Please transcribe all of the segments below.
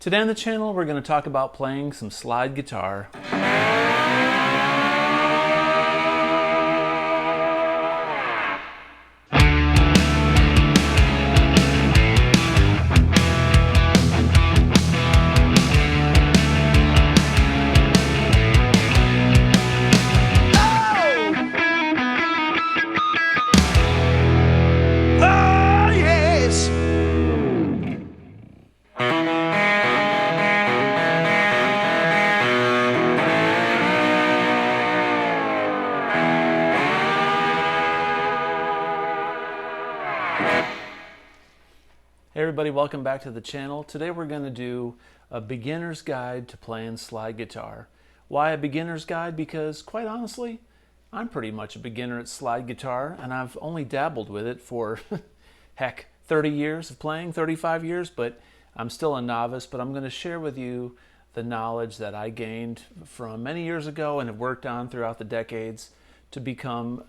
Today on the channel, we're going to talk about playing some slide guitar. Hey everybody, welcome back to the channel. Today we're going to do a beginner's guide to playing slide guitar. Why a beginner's guide? Because quite honestly, I'm pretty much a beginner at slide guitar, and I've only dabbled with it for, heck, 30 years of playing, 35 years, but I'm still a novice. But I'm going to share with you the knowledge that I gained from many years ago and have worked on throughout the decades to become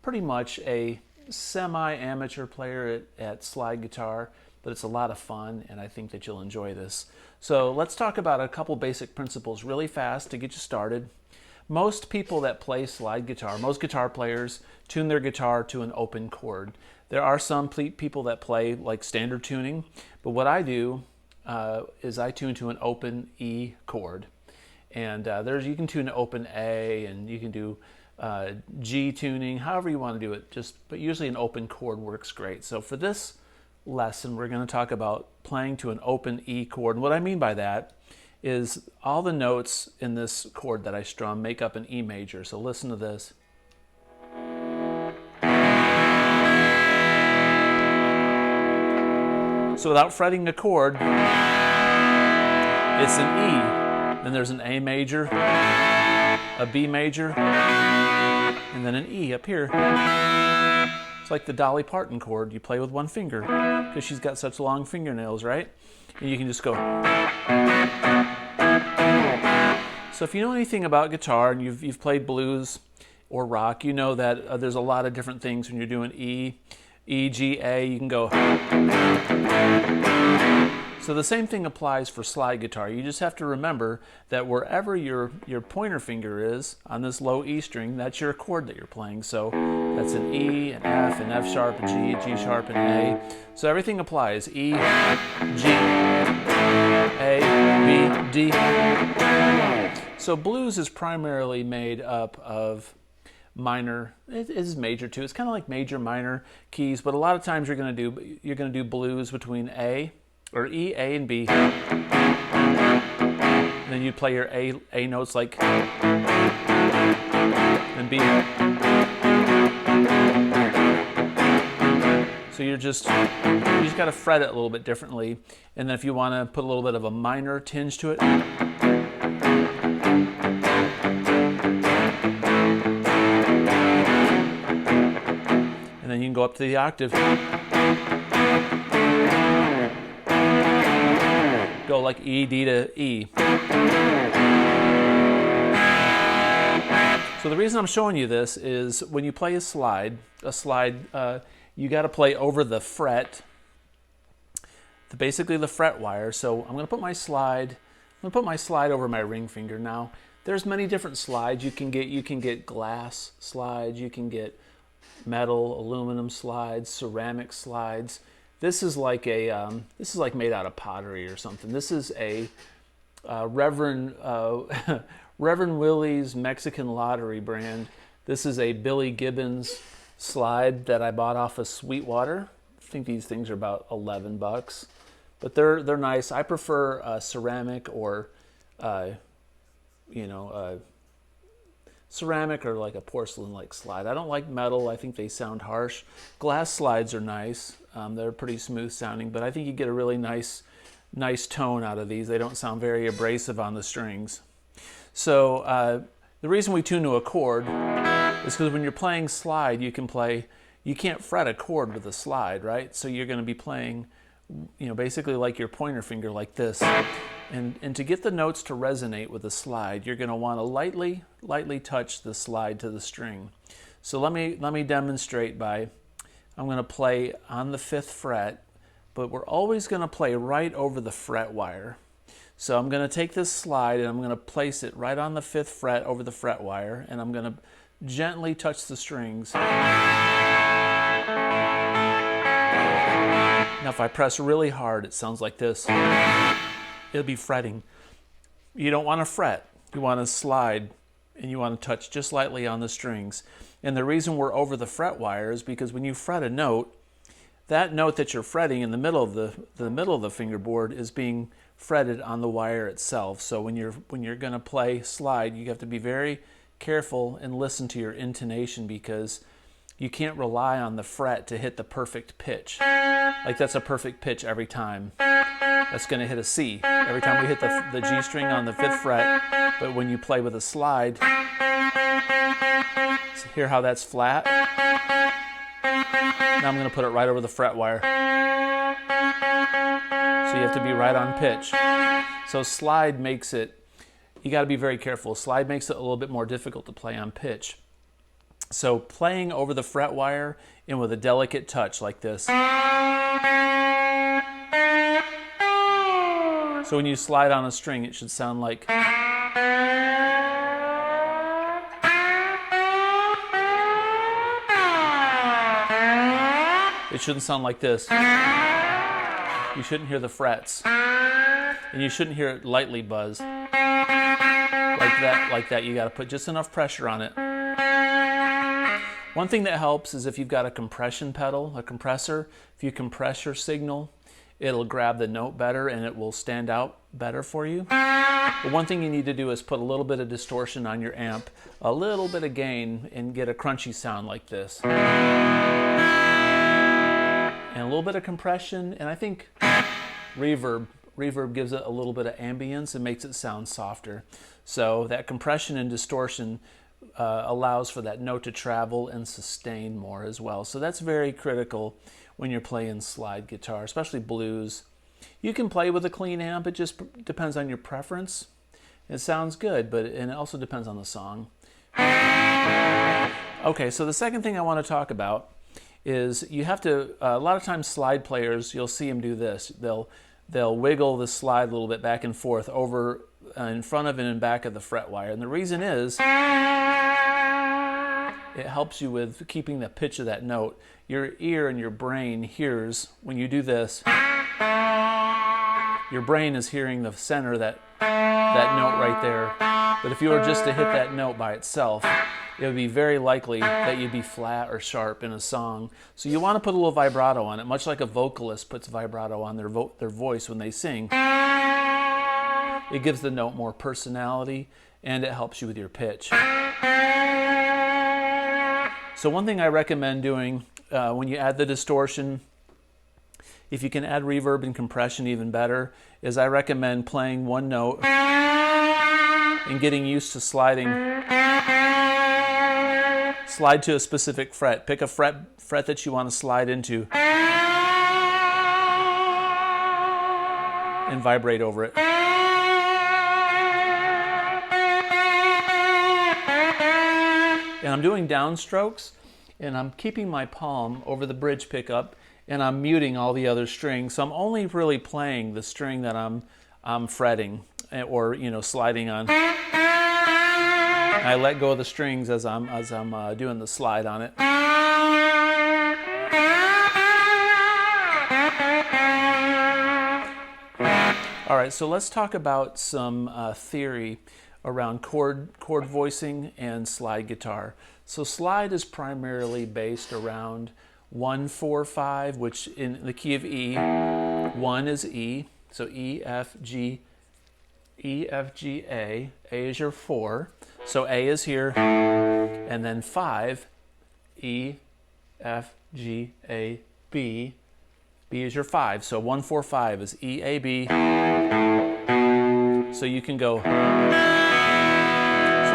pretty much a semi-amateur player at slide guitar. But it's a lot of fun, and I think that you'll enjoy this. So let's talk about a couple basic principles really fast to get you started. Most people that play slide guitar, most guitar players, tune their guitar to an open chord. There are some people that play like standard tuning, but what I do is I tune to an open E chord. And you can tune an open A, and you can do G tuning, however you want to do it, but usually an open chord works great. So for this lesson, we're going to talk about playing to an open E chord. And what I mean by that is all the notes in this chord that I strum make up an E major. So listen to this. So without fretting a chord, it's an E. Then there's an A major, a B major, and then an E up here. It's like the Dolly Parton chord you play with one finger because she's got such long fingernails, right? And you can just go. So if you know anything about guitar and you've played blues or rock, you know that there's a lot of different things when you're doing E, G, A, you can go. So the same thing applies for slide guitar. You just have to remember that wherever your pointer finger is on this low E string, that's your chord that you're playing. So that's an E, an F sharp, a G, sharp, and A. So everything applies. E, G, A, B, D. So blues is primarily made up of minor. It is major too. It's kind of like major minor keys, but a lot of times you're going to do blues between A or E, A, and B. And then you play your A notes like and B. So you just got to fret it a little bit differently. And then if you want to put a little bit of a minor tinge to it, and then you can go up to the octave. Go like E, D to E. So the reason I'm showing you this is when you play a slide, you got to play over the fret, basically the fret wire. So I'm going to put my slide over my ring finger. Now, there's many different slides you can get. You can get glass slides, you can get metal, aluminum slides, ceramic slides. This is like made out of pottery or something. This is a Reverend Willie's Mexican Lottery brand. This is a Billy Gibbons slide that I bought off of Sweetwater. I think these things are about $11, but they're nice. I prefer ceramic or ceramic or like a porcelain-like slide. I don't like metal. I think they sound harsh. Glass slides are nice. They're pretty smooth sounding, but I think you get a really nice tone out of these. They don't sound very abrasive on the strings. So the reason we tune to a chord is because when you're playing slide, you can't fret a chord with a slide, right? So you're going to be playing, basically like your pointer finger like this. And to get the notes to resonate with the slide, you're going to want to lightly touch the slide to the string. So let me demonstrate by, I'm going to play on the 5th fret, but we're always going to play right over the fret wire. So I'm going to take this slide and I'm going to place it right on the 5th fret over the fret wire, and I'm going to gently touch the strings. Now if I press really hard, it sounds like this. It'll be fretting. You don't want to fret. You want to slide, and you want to touch just lightly on the strings. And the reason we're over the fret wire is because when you fret a note, that note that you're fretting in the middle of the fingerboard is being fretted on the wire itself. So when you're going to play slide, you have to be very careful and listen to your intonation, because you can't rely on the fret to hit the perfect pitch. Like that's a perfect pitch every time. That's going to hit a C every time we hit the G string on the 5th fret. But when you play with a slide, hear how that's flat? Now I'm going to put it right over the fret wire. So you have to be right on pitch. So slide makes it, you got to be very careful. Slide makes it a little bit more difficult to play on pitch. So playing over the fret wire and with a delicate touch like this. So when you slide on a string, it should sound like. It shouldn't sound like this. You shouldn't hear the frets. And you shouldn't hear it lightly buzz. Like that. You got to put just enough pressure on it. One thing that helps is if you've got a compression pedal, a compressor, if you compress your signal, it'll grab the note better and it will stand out better for you. But one thing you need to do is put a little bit of distortion on your amp, a little bit of gain, and get a crunchy sound like this. And a little bit of compression, and I think reverb. Reverb gives it a little bit of ambience and makes it sound softer. So that compression and distortion allows for that note to travel and sustain more as well. So that's very critical when you're playing slide guitar, especially blues. You can play with a clean amp, it just depends on your preference. It sounds good, but and it also depends on the song. Okay, so the second thing I want to talk about is you have to, a lot of times slide players, you'll see them do this. They'll wiggle the slide a little bit back and forth over in front of and in back of the fret wire. And the reason is it helps you with keeping the pitch of that note. Your ear and your brain hears when you do this. Your brain is hearing the center, that note right there. But if you were just to hit that note by itself, it would be very likely that you'd be flat or sharp in a song. So you want to put a little vibrato on it, much like a vocalist puts vibrato on their voice when they sing. It gives the note more personality and it helps you with your pitch. So one thing I recommend doing when you add the distortion, if you can add reverb and compression even better, is I recommend playing one note and getting used to sliding. Slide to a specific fret. Pick a fret that you want to slide into and vibrate over it. And I'm doing downstrokes, and I'm keeping my palm over the bridge pickup, and I'm muting all the other strings. So I'm only really playing the string that I'm fretting or sliding on. I let go of the strings as I'm doing the slide on it. All right, so let's talk about some theory around chord voicing and slide guitar. So slide is primarily based around 1-4-5, which in the key of E, 1 is E, so E, F, G, A is your 4. So A is here, and then 5, E, F, G, A, B. B is your 5. So 1-4-5 is E, A, B. So you can go. So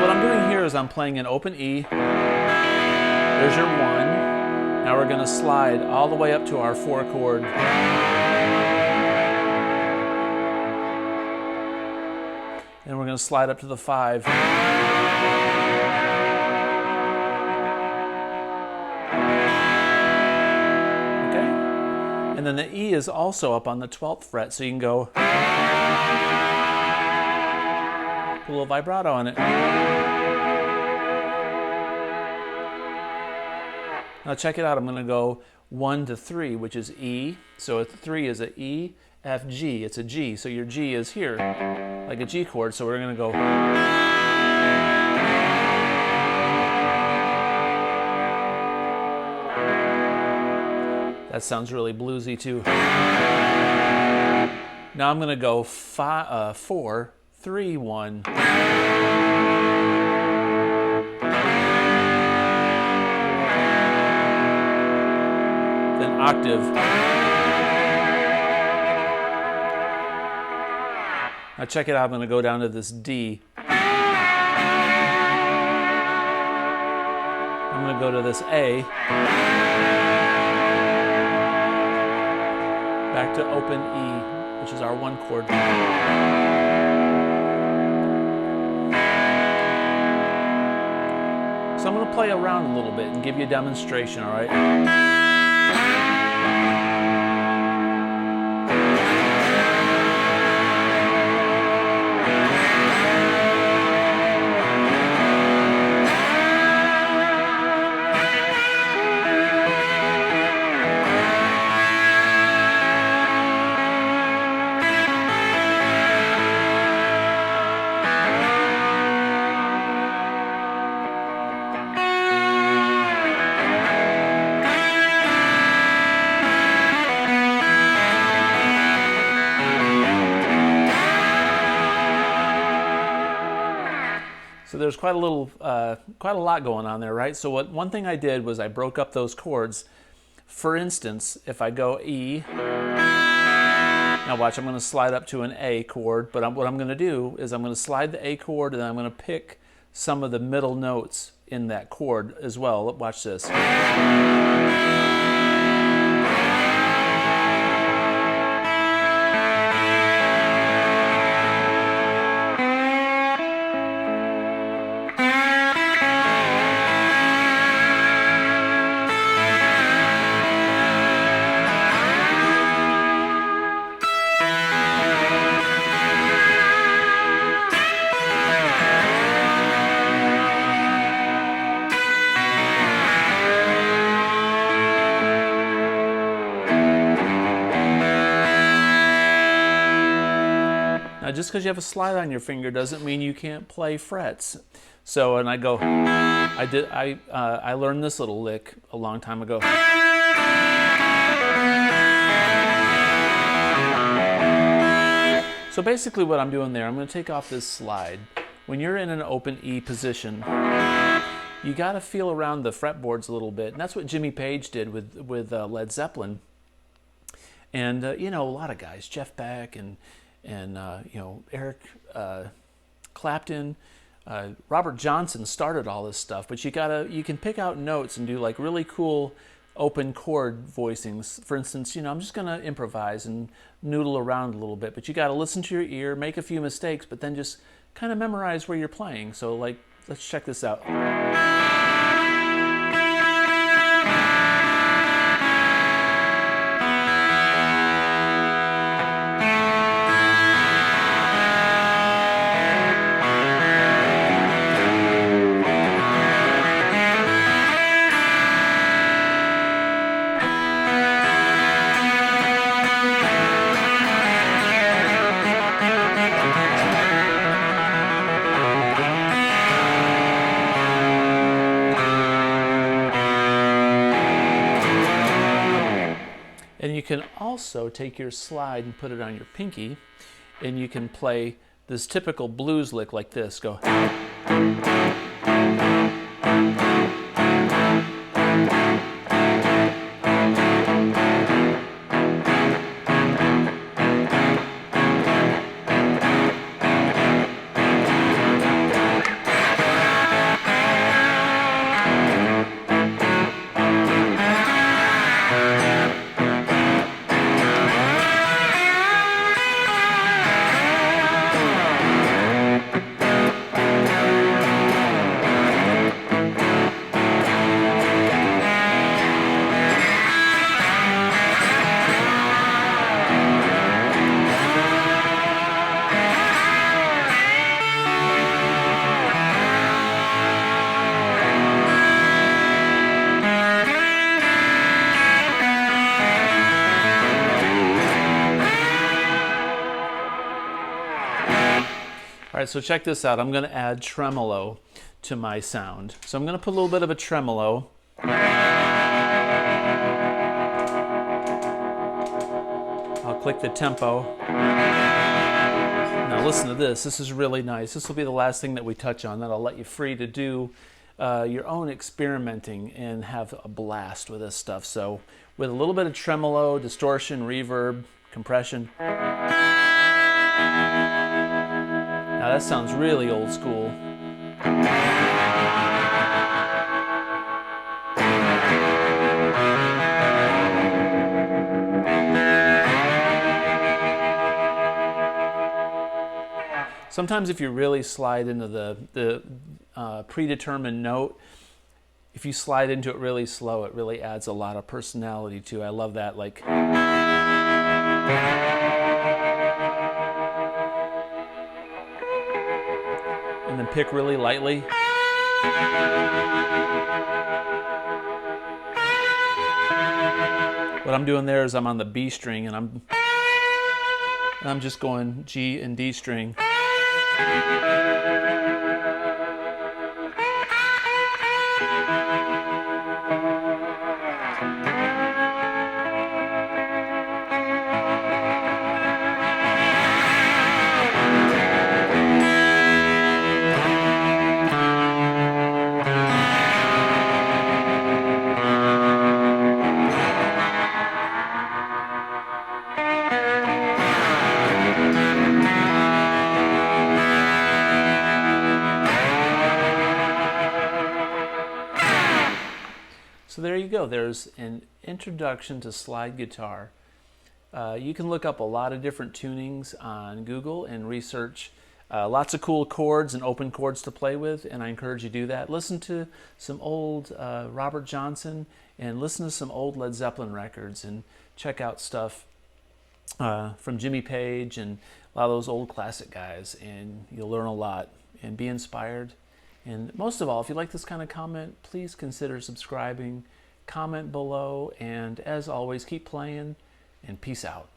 what I'm doing here is I'm playing an open E. There's your 1. Now we're going to slide all the way up to our 4 chord. And we're going to slide up to the 5. And then the E is also up on the 12th fret, so you can go. a little vibrato on it. Now check it out. I'm going to go 1 to 3, which is E. So 3 is a E, F, G. It's a G. So your G is here, like a G chord. So we're going to go. That sounds really bluesy too. Now I'm going to go 4, 3, 1. Then octave. Now check it out. I'm going to go down to this D. I'm going to go to this A. Back to open E, which is our 1 chord. So I'm going to play around a little bit and give you a demonstration, all right? So there's quite a lot going on there, right? So one thing I did was I broke up those chords. For instance, if I go E, now watch, I'm going to slide up to an A chord, but what I'm going to do is I'm going to slide the A chord and then I'm going to pick some of the middle notes in that chord as well. Watch this. Now, just because you have a slide on your finger doesn't mean you can't play frets. So, and I go, I learned this little lick a long time ago. So basically what I'm doing there, I'm going to take off this slide. When you're in an open E position, you got to feel around the fretboards a little bit. And that's what Jimmy Page did with Led Zeppelin. And, you know, a lot of guys, Jeff Beck and you know, Eric Clapton, Robert Johnson started all this stuff, but you can pick out notes and do like really cool open chord voicings. For instance, you know, I'm just going to improvise and noodle around a little bit, but you got to listen to your ear, make a few mistakes, but then just kind of memorize where you're playing. So like, let's check this out. And you can also take your slide and put it on your pinky, and you can play this typical blues lick like this. Go. All right, so check this out. I'm going to add tremolo to my sound. So I'm going to put a little bit of a tremolo. I'll click the tempo. Now listen to this. This is really nice. This will be the last thing that we touch on. That'll let you free to do your own experimenting and have a blast with this stuff. So with a little bit of tremolo, distortion, reverb, compression. Now that sounds really old school. Sometimes if you really slide into the predetermined note, if you slide into it really slow, it really adds a lot of personality to it. I love that. Like, and then pick really lightly. What I'm doing there is I'm on the B string and I'm just going G and D string. So there you go. There's an introduction to slide guitar. You can look up a lot of different tunings on Google and research lots of cool chords and open chords to play with, and I encourage you to do that. Listen to some old Robert Johnson and listen to some old Led Zeppelin records and check out stuff from Jimmy Page and a lot of those old classic guys, and you'll learn a lot and be inspired. And most of all, if you like this kind of comment, please consider subscribing, comment below, and as always, keep playing, and peace out.